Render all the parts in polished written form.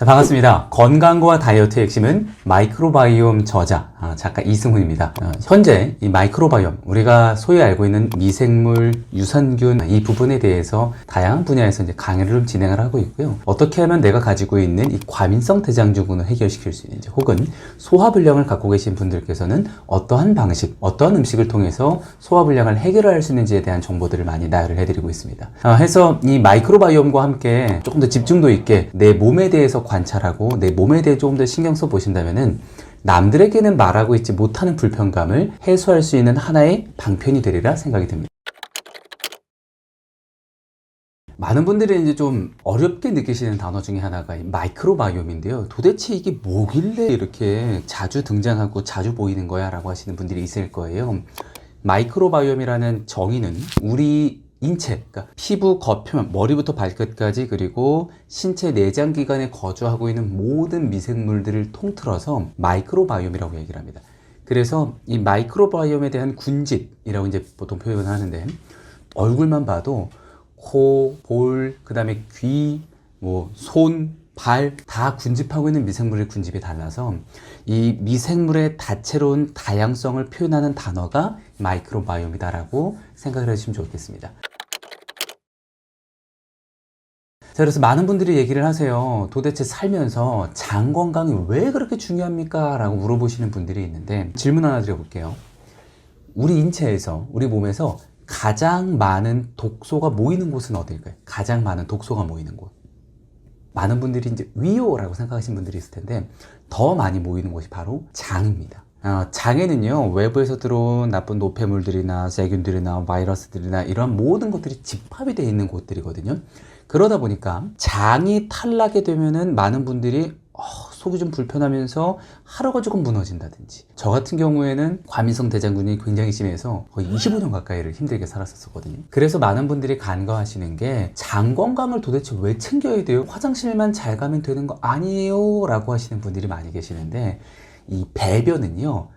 자, 반갑습니다. 건강과 다이어트의 핵심은 마이크로바이옴 저자 작가 이승훈입니다. 현재 이 마이크로바이옴, 우리가 소위 알고 있는 미생물, 유산균 이 부분에 대해서 다양한 분야에서 이제 강의를 좀 진행을 하고 있고요. 어떻게 하면 내가 가지고 있는 이 과민성 대장증후군을 해결시킬 수 있는지, 혹은 소화불량을 갖고 계신 분들께서는 어떠한 방식, 어떠한 음식을 통해서 소화불량을 해결할 수 있는지에 대한 정보들을 많이 나열을 해드리고 있습니다. 해서 이 마이크로바이옴과 함께 조금 더 집중도 있게 내 몸에 대해서 관찰하고 내 몸에 대해 조금 더 신경 써 보신다면은 남들에게는 말하고 있지 못하는 불편감을 해소할 수 있는 하나의 방편이 되리라 생각이 듭니다. 많은 분들이 이제 좀 어렵게 느끼시는 단어 중에 하나가 이 마이크로바이옴인데요. 도대체 이게 뭐길래 이렇게 자주 등장하고 자주 보이는 거야? 라고 하시는 분들이 있을 거예요. 마이크로바이옴이라는 정의는 우리 인체, 그러니까 피부 겉표면, 머리부터 발끝까지, 그리고 신체 내장기관에 거주하고 있는 모든 미생물들을 통틀어서 마이크로바이옴이라고 얘기를 합니다. 그래서 이 마이크로바이옴에 대한 군집이라고 이제 보통 표현을 하는데, 얼굴만 봐도 코, 볼, 그 다음에 귀, 손, 발 다 군집하고 있는 미생물의 군집이 달라서 이 미생물의 다채로운 다양성을 표현하는 단어가 마이크로바이옴이다라고 생각을 해주시면 좋겠습니다. 자, 그래서 많은 분들이 얘기를 하세요. 도대체 살면서 장 건강이 왜 그렇게 중요합니까? 라고 물어보시는 분들이 있는데, 질문 하나 드려볼게요. 우리 인체에서, 우리 몸에서 가장 많은 독소가 모이는 곳은 어딜까요? 가장 많은 독소가 모이는 곳. 많은 분들이 이제 위요라고 생각하시는 분들이 있을 텐데, 더 많이 모이는 곳이 바로 장입니다. 장에는요, 외부에서 들어온 나쁜 노폐물들이나 세균들이나 바이러스들이나 이런 모든 것들이 집합이 되어 있는 곳들이거든요. 그러다 보니까 장이 탈락이 되면은 많은 분들이 속이 좀 불편하면서 하루가 조금 무너진다든지, 저 같은 경우에는 과민성 대장균이 굉장히 심해서 거의 25년 가까이를 힘들게 살았었거든요. 그래서 많은 분들이 간과하시는 게, 장 건강을 도대체 왜 챙겨야 돼요? 화장실만 잘 가면 되는 거 아니에요? 라고 하시는 분들이 많이 계시는데, 이 배변은요,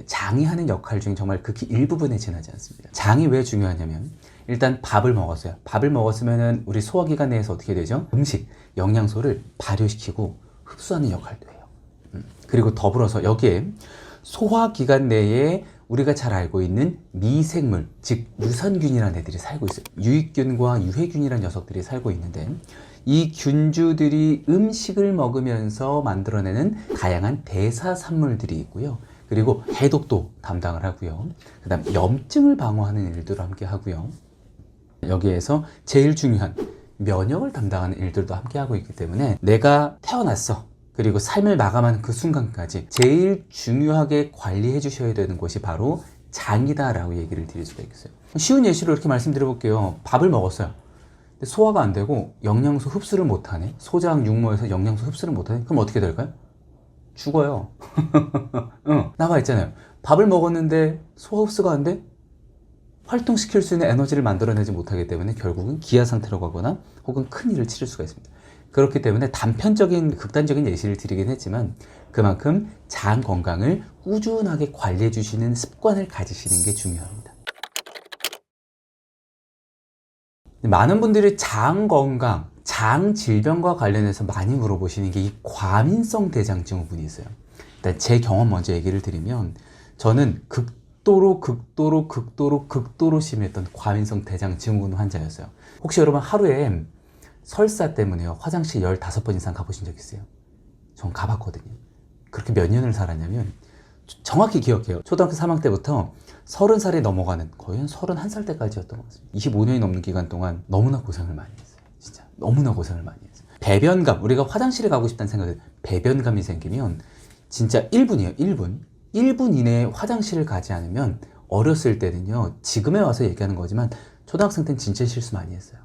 장이 하는 역할 중에 정말 극히 일부분에 지나지 않습니다. 장이 왜 중요하냐면, 일단 밥을 먹었어요. 밥을 먹었으면 우리 소화기관 내에서 어떻게 되죠? 음식, 영양소를 발효시키고 흡수하는 역할도 해요. 그리고 더불어서 여기에 소화기관 내에 우리가 잘 알고 있는 미생물, 즉 유산균이라는 애들이 살고 있어요. 유익균과 유해균이라는 녀석들이 살고 있는데, 이 균주들이 음식을 먹으면서 만들어내는 다양한 대사산물들이 있고요. 그리고 해독도 담당을 하고요. 그 다음 염증을 방어하는 일들을 함께 하고요. 여기에서 제일 중요한 면역을 담당하는 일들도 함께 하고 있기 때문에, 내가 태어났어, 그리고 삶을 마감하는 그 순간까지 제일 중요하게 관리해 주셔야 되는 곳이 바로 장이다 라고 얘기를 드릴 수가 있어요. 쉬운 예시로 이렇게 말씀드려 볼게요. 밥을 먹었어요. 근데 소화가 안 되고 영양소 흡수를 못하네. 소장 육모에서 영양소 흡수를 못하네. 그럼 어떻게 될까요? 죽어요. 나와 있잖아요. 밥을 먹었는데 소화 흡수가 안 돼? 활동시킬 수 있는 에너지를 만들어내지 못하기 때문에 결국은 기아 상태로 가거나 혹은 큰 일을 치를 수가 있습니다. 그렇기 때문에 단편적인, 극단적인 예시를 드리긴 했지만, 그만큼 장 건강을 꾸준하게 관리해 주시는 습관을 가지시는 게 중요합니다. 많은 분들이 장 건강, 장 질병과 관련해서 많이 물어보시는 게 이 과민성 대장증후군이 있어요. 일단 제 경험 먼저 얘기를 드리면, 저는 극도로 심했던 과민성 대장증후군 환자였어요. 혹시 여러분 하루에 설사 때문에요, 화장실 15번 이상 가보신 적 있어요? 전 가봤거든요. 그렇게 몇 년을 살았냐면, 정확히 기억해요. 초등학교 3학년 때부터 30살이 넘어가는, 거의 한 31살 때까지였던 것 같습니다. 25년이 넘는 기간 동안 너무나 고생을 많이 했어요. 진짜 너무나 고생을 많이 했어요. 배변감, 우리가 화장실에 가고 싶다는 생각에 배변감이 생기면 진짜 1분이에요. 1분 이내에 화장실을 가지 않으면, 어렸을 때는요, 지금에 와서 얘기하는 거지만 초등학생 때는 진짜 실수 많이 했어요.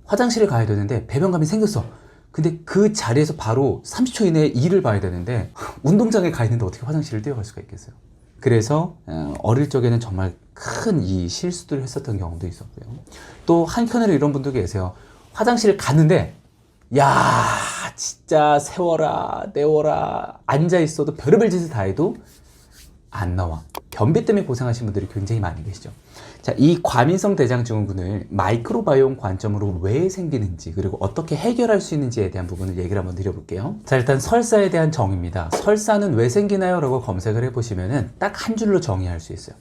화장실에 가야 되는데 배변감이 생겼어. 근데 그 자리에서 바로 30초 이내에 일을 봐야 되는데, 운동장에 가 있는데 어떻게 화장실을 뛰어갈 수가 있겠어요? 그래서 어릴 적에는 정말 큰 이 실수들을 했었던 경험도 있었고요. 또 한켠으로 이런 분도 계세요. 화장실을 갔는데, 야 진짜 세워라 내워라 앉아 있어도 별의별 짓을 다 해도 안 나와. 변비 때문에 고생하시는 분들이 굉장히 많이 계시죠. 자, 이 과민성 대장증후군을 마이크로바이옴 관점으로 왜 생기는지, 그리고 어떻게 해결할 수 있는지에 대한 부분을 얘기를 한번 드려볼게요. 자, 일단 설사에 대한 정의입니다. 설사는 왜 생기나요? 라고 검색을 해보시면은 딱 한 줄로 정의할 수 있어요.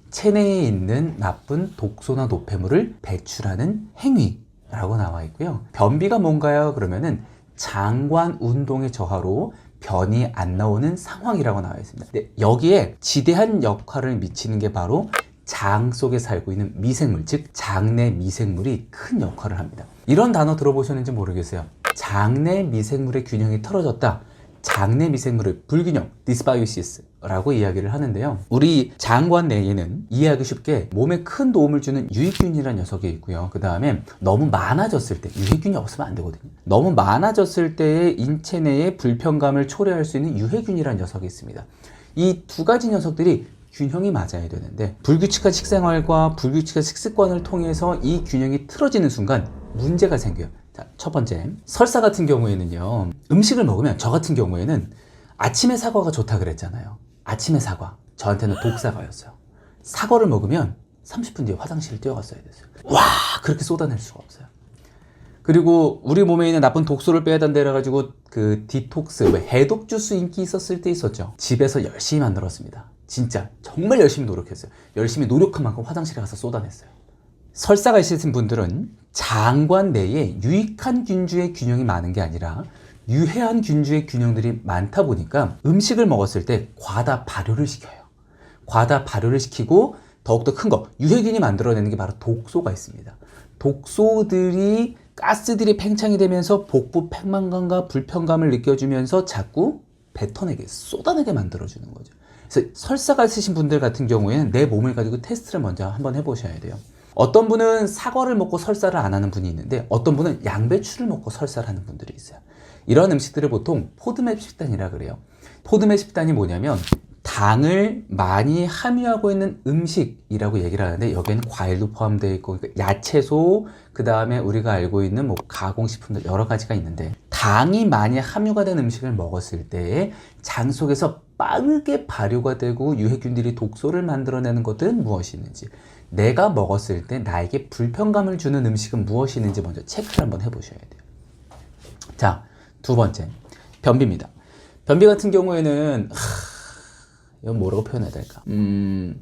체내에 있는 나쁜 독소나 노폐물을 배출하는 행위라고 나와 있고요. 변비가 뭔가요? 그러면은 장관 운동의 저하로 변이 안 나오는 상황이라고 나와 있습니다. 근데 여기에 지대한 역할을 미치는 게 바로 장 속에 살고 있는 미생물, 즉 장내 미생물이 큰 역할을 합니다. 이런 단어 들어보셨는지 모르겠어요. 장내 미생물의 균형이 틀어졌다. 장내 미생물의 불균형, 디스바이오시스라고 이야기를 하는데요. 우리 장관 내에는 이해하기 쉽게 몸에 큰 도움을 주는 유익균이라는 녀석이 있고요. 그 다음에 너무 많아졌을 때, 유해균이 없으면 안 되거든요. 너무 많아졌을 때의 인체 내에 불편감을 초래할 수 있는 유해균이라는 녀석이 있습니다. 이 두 가지 녀석들이 균형이 맞아야 되는데 불규칙한 식생활과 불규칙한 식습관을 통해서 이 균형이 틀어지는 순간 문제가 생겨요. 자, 첫 번째, 설사 같은 경우에는요, 음식을 먹으면, 저 같은 경우에는 아침에 사과가 좋다 그랬잖아요. 아침에 사과, 저한테는 독사과였어요. 사과를 먹으면 30분 뒤에 화장실을 뛰어갔어야 됐어요. 와, 그렇게 쏟아낼 수가 없어요. 그리고 우리 몸에 있는 나쁜 독소를 빼야 된다 그래가지고 그 디톡스, 해독 주스 인기 있었을 때 있었죠. 집에서 열심히 만들었습니다. 진짜 정말 열심히 노력했어요. 열심히 노력한 만큼 화장실에 가서 쏟아냈어요. 설사가 있으신 분들은 장관 내에 유익한 균주의 균형이 많은 게 아니라 유해한 균주의 균형들이 많다 보니까 음식을 먹었을 때 과다 발효를 시켜요. 과다 발효를 시키고 더욱더 큰 거, 유해균이 만들어내는 게 바로 독소가 있습니다. 독소들이, 가스들이 팽창이 되면서 복부 팽만감과 불편감을 느껴주면서 자꾸 뱉어내게, 쏟아내게 만들어주는 거죠. 그래서 설사가 있으신 분들 같은 경우에는 내 몸을 가지고 테스트를 먼저 한번 해보셔야 돼요. 어떤 분은 사과를 먹고 설사를 안 하는 분이 있는데 어떤 분은 양배추를 먹고 설사를 하는 분들이 있어요. 이런 음식들을 보통 포드맵 식단이라 그래요. 포드맵 식단이 뭐냐면 당을 많이 함유하고 있는 음식이라고 얘기를 하는데 여기에는 과일도 포함되어 있고 야채소, 그 다음에 우리가 알고 있는 뭐 가공식품들 여러 가지가 있는데 당이 많이 함유가 된 음식을 먹었을 때 장 속에서 빠르게 발효가 되고 유해균들이 독소를 만들어내는 것들은 무엇이 있는지, 내가 먹었을 때 나에게 불편감을 주는 음식은 무엇이 있는지 먼저 체크를 한번 해보셔야 돼요. 자, 두 번째, 변비입니다. 변비 같은 경우에는 이건 뭐라고 표현해야 될까?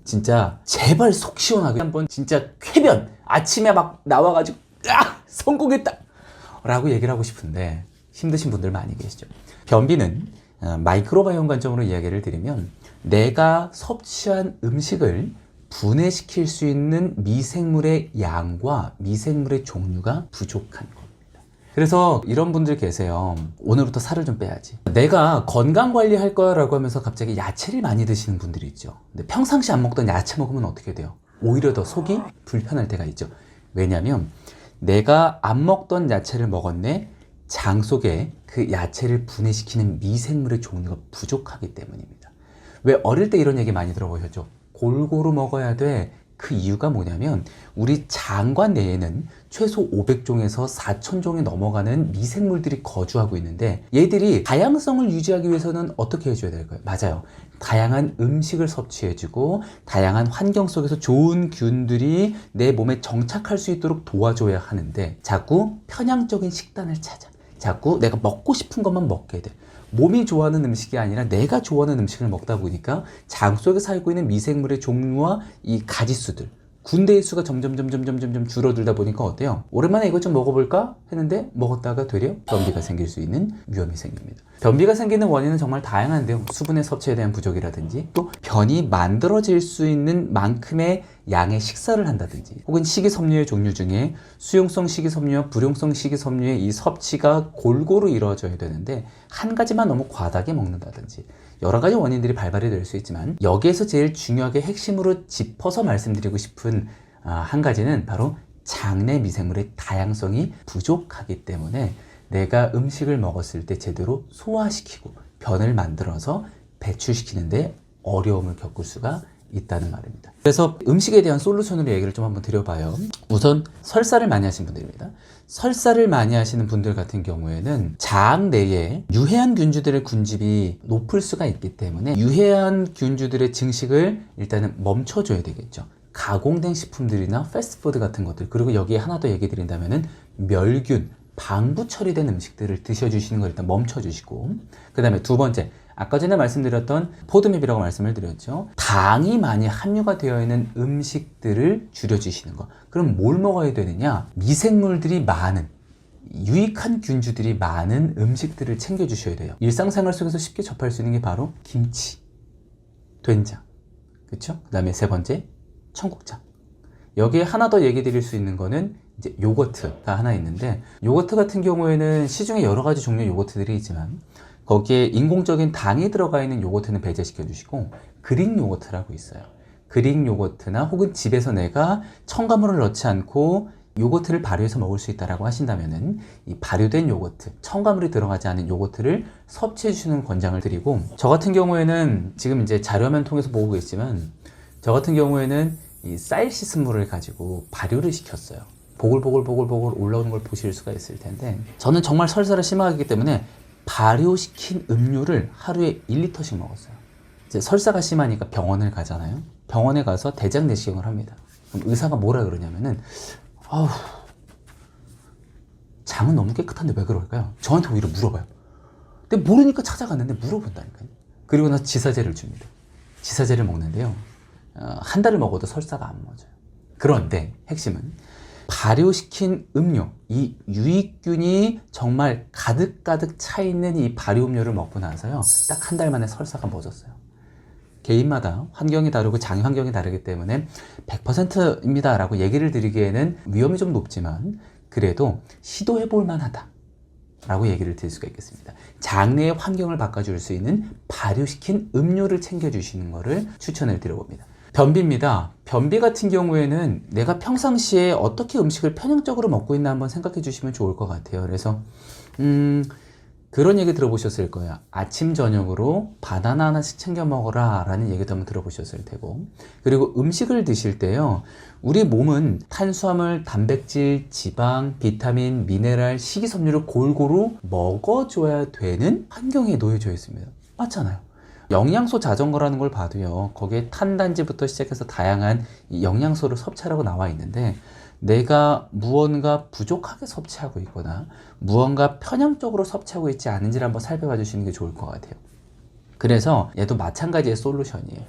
진짜 제발 속 시원하게 한번 진짜 쾌변, 아침에 막 나와가지고 성공했다 라고 얘기를 하고 싶은데 힘드신 분들 많이 계시죠. 변비는 마이크로바이옴 관점으로 이야기를 드리면 내가 섭취한 음식을 분해시킬 수 있는 미생물의 양과 미생물의 종류가 부족한 겁니다. 그래서 이런 분들 계세요. 오늘부터 살을 좀 빼야지. 내가 건강관리할 거야 라고 하면서 갑자기 야채를 많이 드시는 분들이 있죠. 근데 평상시 안 먹던 야채 먹으면 어떻게 돼요? 오히려 더 속이 불편할 때가 있죠. 왜냐하면 내가 안 먹던 야채를 먹었네, 장 속에 그 야채를 분해시키는 미생물의 종류가 부족하기 때문입니다. 왜 어릴 때 이런 얘기 많이 들어보셨죠? 골고루 먹어야 돼. 그 이유가 뭐냐면 우리 장관 내에는 최소 500종에서 4000종이 넘어가는 미생물들이 거주하고 있는데 얘들이 다양성을 유지하기 위해서는 어떻게 해줘야 될까요? 맞아요. 다양한 음식을 섭취해주고 다양한 환경 속에서 좋은 균들이 내 몸에 정착할 수 있도록 도와줘야 하는데 자꾸 편향적인 식단을 찾아. 자꾸 내가 먹고 싶은 것만 먹게 돼. 몸이 좋아하는 음식이 아니라 내가 좋아하는 음식을 먹다 보니까 장 속에 살고 있는 미생물의 종류와 이 가지수들, 군대의 수가 점점 줄어들다 보니까 어때요? 오랜만에 이것 좀 먹어볼까? 했는데 먹었다가 되려 변비가 생길 수 있는 위험이 생깁니다. 변비가 생기는 원인은 정말 다양한데요. 수분의 섭취에 대한 부족이라든지 또 변이 만들어질 수 있는 만큼의 양의 식사를 한다든지 혹은 식이섬유의 종류 중에 수용성 식이섬유와 불용성 식이섬유의 이 섭취가 골고루 이루어져야 되는데 한 가지만 너무 과다하게 먹는다든지 여러 가지 원인들이 발발이 될 수 있지만 여기에서 제일 중요하게 핵심으로 짚어서 말씀드리고 싶은 한 가지는 바로 장내 미생물의 다양성이 부족하기 때문에 내가 음식을 먹었을 때 제대로 소화시키고 변을 만들어서 배출시키는데 어려움을 겪을 수가 있다는 말입니다. 그래서 음식에 대한 솔루션으로 얘기를 좀 한번 드려봐요. 우선 설사를 많이 하시는 분들입니다. 설사를 많이 하시는 분들 같은 경우에는 장 내에 유해한 균주들의 군집이 높을 수가 있기 때문에 유해한 균주들의 증식을 일단은 멈춰줘야 되겠죠. 가공된 식품들이나 패스트푸드 같은 것들, 그리고 여기에 하나 더 얘기 드린다면은 멸균, 방부 처리된 음식들을 드셔주시는 걸 일단 멈춰주시고, 그 다음에 두 번째, 아까 전에 말씀드렸던 포드맵이라고 말씀을 드렸죠. 당이 많이 함유가 되어 있는 음식들을 줄여주시는 거. 그럼 뭘 먹어야 되느냐? 미생물들이 많은, 유익한 균주들이 많은 음식들을 챙겨주셔야 돼요. 일상생활 속에서 쉽게 접할 수 있는 게 바로 김치, 된장, 그쵸? 그 다음에 세 번째, 청국장. 여기에 하나 더 얘기 드릴 수 있는 거는 이제 요거트가 하나 있는데, 요거트 같은 경우에는 시중에 여러 가지 종류의 요거트들이 있지만 거기에 인공적인 당이 들어가 있는 요거트는 배제시켜 주시고, 그릭 요거트라고 있어요. 그릭 요거트나 혹은 집에서 내가 첨가물을 넣지 않고 요거트를 발효해서 먹을 수 있다라고 하신다면은 이 발효된 요거트, 첨가물이 들어가지 않은 요거트를 섭취해 주시는 권장을 드리고, 저 같은 경우에는 지금 이제 자료화면 통해서 보고 계시지만, 저 같은 경우에는 이 쌀 씻은 물을 가지고 발효를 시켰어요. 보글보글 올라오는 걸 보실 수가 있을 텐데, 저는 정말 설사를 심하게 하기 때문에 발효시킨 음료를 하루에 1리터씩 먹었어요. 이제 설사가 심하니까 병원을 가잖아요. 병원에 가서 대장 내시경을 합니다. 그럼 의사가 뭐라 그러냐면은, 아우, 장은 너무 깨끗한데 왜 그럴까요? 저한테 오히려 물어봐요. 근데 모르니까 찾아갔는데 물어본다니까요. 그리고 나서 지사제를 줍니다. 지사제를 먹는데요, 한 달을 먹어도 설사가 안 멎어요. 그런데 핵심은 발효시킨 음료, 이 유익균이 정말 가득가득 차 있는 이 발효 음료를 먹고 나서요, 딱 한 달 만에 설사가 멎었어요. 개인마다 환경이 다르고 장의 환경이 다르기 때문에 100%입니다 라고 얘기를 드리기에는 위험이 좀 높지만, 그래도 시도해 볼 만하다 라고 얘기를 드릴 수가 있겠습니다. 장내의 환경을 바꿔줄 수 있는 발효시킨 음료를 챙겨주시는 것을 추천을 드려봅니다. 변비입니다. 변비 같은 경우에는 내가 평상시에 어떻게 음식을 편향적으로 먹고 있나 한번 생각해 주시면 좋을 것 같아요. 그래서 그런 얘기 들어보셨을 거예요. 아침 저녁으로 바나나 하나씩 챙겨 먹어라 라는 얘기도 한번 들어보셨을 테고, 그리고 음식을 드실 때요, 우리 몸은 탄수화물, 단백질, 지방, 비타민, 미네랄, 식이섬유를 골고루 먹어줘야 되는 환경에 놓여져 있습니다. 맞잖아요. 영양소 자전거라는 걸 봐도요, 거기에 탄단지부터 시작해서 다양한 영양소를 섭취하라고 나와 있는데, 내가 무언가 부족하게 섭취하고 있거나 무언가 편향적으로 섭취하고 있지 않은지를 한번 살펴봐 주시는 게 좋을 것 같아요. 그래서 얘도 마찬가지의 솔루션이에요.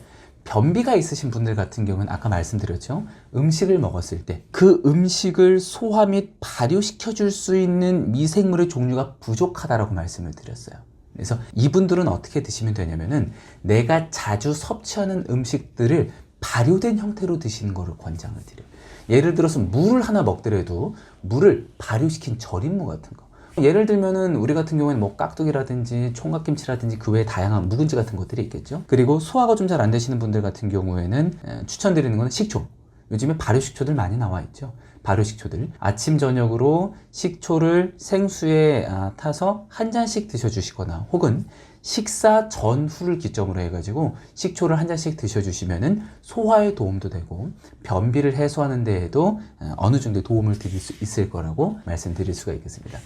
변비가 있으신 분들 같은 경우는 아까 말씀드렸죠, 음식을 먹었을 때 그 음식을 소화 및 발효시켜 줄 수 있는 미생물의 종류가 부족하다라고 말씀을 드렸어요. 그래서 이분들은 어떻게 드시면 되냐면은, 내가 자주 섭취하는 음식들을 발효된 형태로 드시는 것을 권장을 드려요. 예를 들어서 물을 하나 먹더라도 물을 발효시킨 절임무 같은 거, 예를 들면은 우리 같은 경우에는 뭐 깍두기라든지 총각김치라든지 그 외에 다양한 묵은지 같은 것들이 있겠죠. 그리고 소화가 좀 잘 안 되시는 분들 같은 경우에는 추천드리는 거는 식초. 요즘에 발효식초들 많이 나와 있죠. 발효식초들, 아침 저녁으로 식초를 생수에 타서 한 잔씩 드셔주시거나, 혹은 식사 전후를 기점으로 해가지고 식초를 한 잔씩 드셔주시면은 소화에 도움도 되고 변비를 해소하는 데에도 어느 정도 도움을 드릴 수 있을 거라고 말씀드릴 수가 있겠습니다.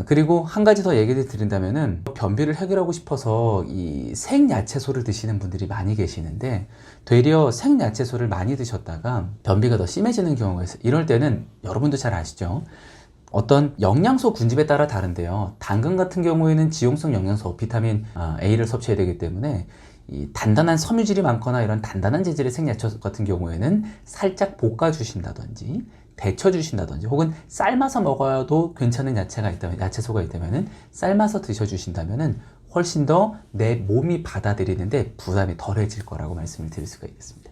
그리고 한 가지 더 얘기를 드린다면은, 변비를 해결하고 싶어서 이 생야채소를 드시는 분들이 많이 계시는데, 되려 생야채소를 많이 드셨다가 변비가 더 심해지는 경우가 있어요. 이럴 때는 여러분도 잘 아시죠? 어떤 영양소 군집에 따라 다른데요, 당근 같은 경우에는 지용성 영양소 비타민 A를 섭취해야 되기 때문에 이 단단한 섬유질이 많거나 이런 단단한 재질의 생야채소 같은 경우에는 살짝 볶아 주신다든지 데쳐 주신다든지, 혹은 삶아서 먹어도 괜찮은 야채가 있다면, 야채소가 있다면은 삶아서 드셔 주신다면은 훨씬 더 내 몸이 받아들이는데 부담이 덜해질 거라고 말씀을 드릴 수가 있겠습니다.